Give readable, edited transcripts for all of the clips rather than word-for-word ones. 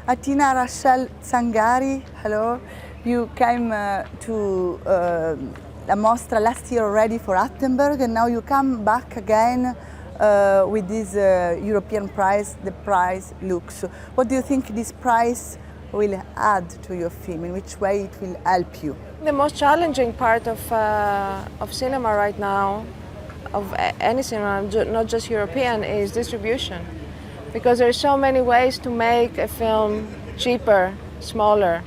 Atina Rachel Zangari, hello. You came to La Mostra last year already for Attenberg, and now you come back again with this European prize, the prize Lux. What do you think this prize will add to your film? In which way it will help you? The most challenging part of cinema right now, of any cinema, not just European, is distribution. Because there are so many ways to make a film cheaper, smaller.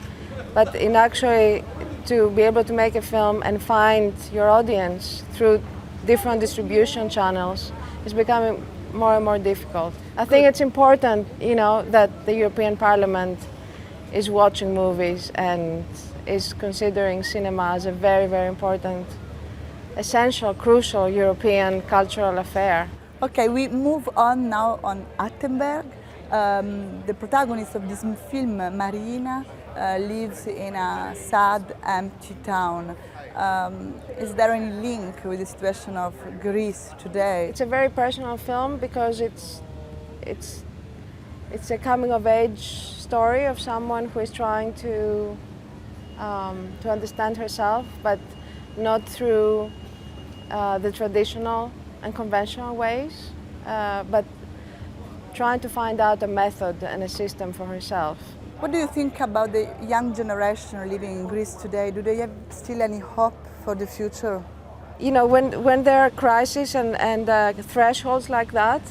But in actually to be able to make a film and find your audience through different distribution channels is becoming more and more difficult. I think it's important, that the European Parliament is watching movies and is considering cinema as a very, very important, essential, crucial European cultural affair. Okay, we move on now on Attenberg. The protagonist of this film, Marina, lives in a sad, empty town. Is there any link with the situation of Greece today? It's a very personal film because it's a coming-of-age story of someone who is trying to understand herself, but not through the traditional and conventional ways, but trying to find out a method and a system for herself. What do you think about the young generation living in Greece today? Do they have still any hope for the future? When there are crises and thresholds like that,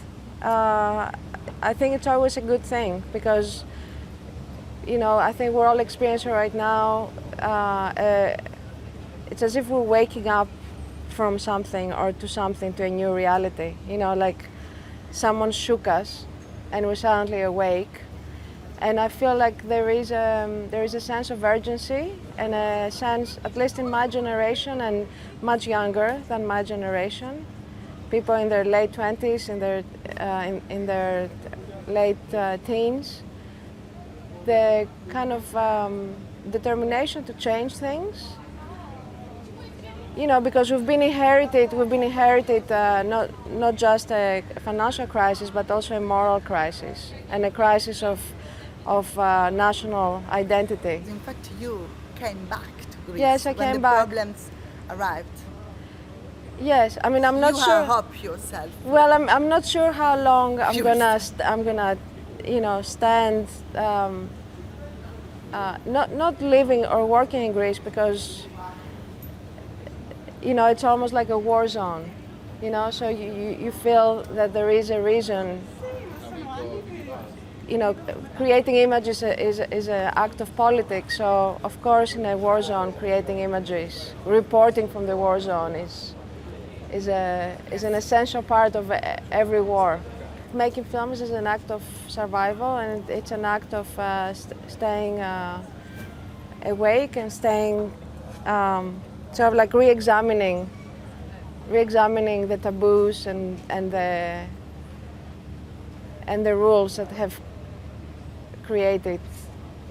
I think it's always a good thing because, I think we're all experiencing right now, it's as if we're waking up from something or to something, to a new reality. Like someone shook us and we're suddenly awake. And I feel like there is a sense of urgency and a sense, at least in my generation and much younger than my generation, people in their late 20s, in their late teens, the kind of determination to change things. Because we've been inherited not just a financial crisis, but also a moral crisis and a crisis of national identity. In fact, you came back to Greece. Yes, I came back. When the problems arrived. Yes, I'm not you sure. You hope yourself. Well, I'm not sure how long I'm gonna stand. Not living or working in Greece because. It's almost like a war zone, so you feel that there is a reason. Creating images is an act of politics, so of course in a war zone creating images, reporting from the war zone is an essential part of every war. Making films is an act of survival, and it's an act of staying awake and staying sort of like re-examining the taboos and the rules that have created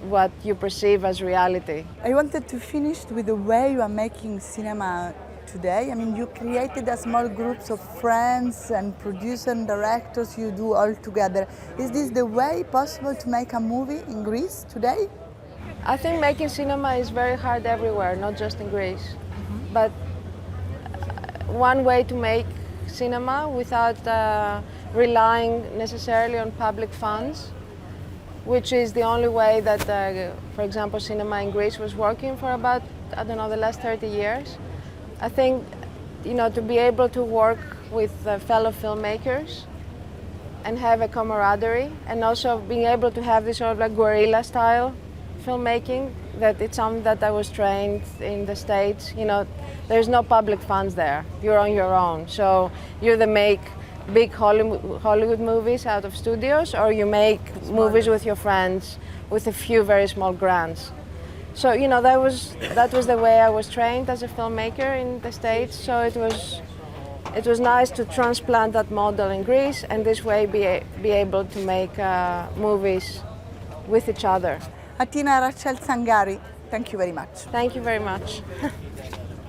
what you perceive as reality. I wanted to finish with the way you are making cinema today. I mean, you created a small groups of friends and producers and directors you do all together. Is this the way possible to make a movie in Greece today? I think making cinema is very hard everywhere, not just in Greece. But one way to make cinema without relying necessarily on public funds, which is the only way that, for example, cinema in Greece was working for about, the last 30 years. I think, to be able to work with fellow filmmakers and have a camaraderie, and also being able to have this sort of like guerrilla style filmmaking, that it's something that I was trained in the States. There's no public funds there. You're on your own. So you either make big Hollywood movies out of studios, or you make movies with your friends with a few very small grants. So that was the way I was trained as a filmmaker in the States. So it was nice to transplant that model in Greece, and this way be able to make movies with each other. Atina Rachel Zangari, thank you very much. Thank you very much.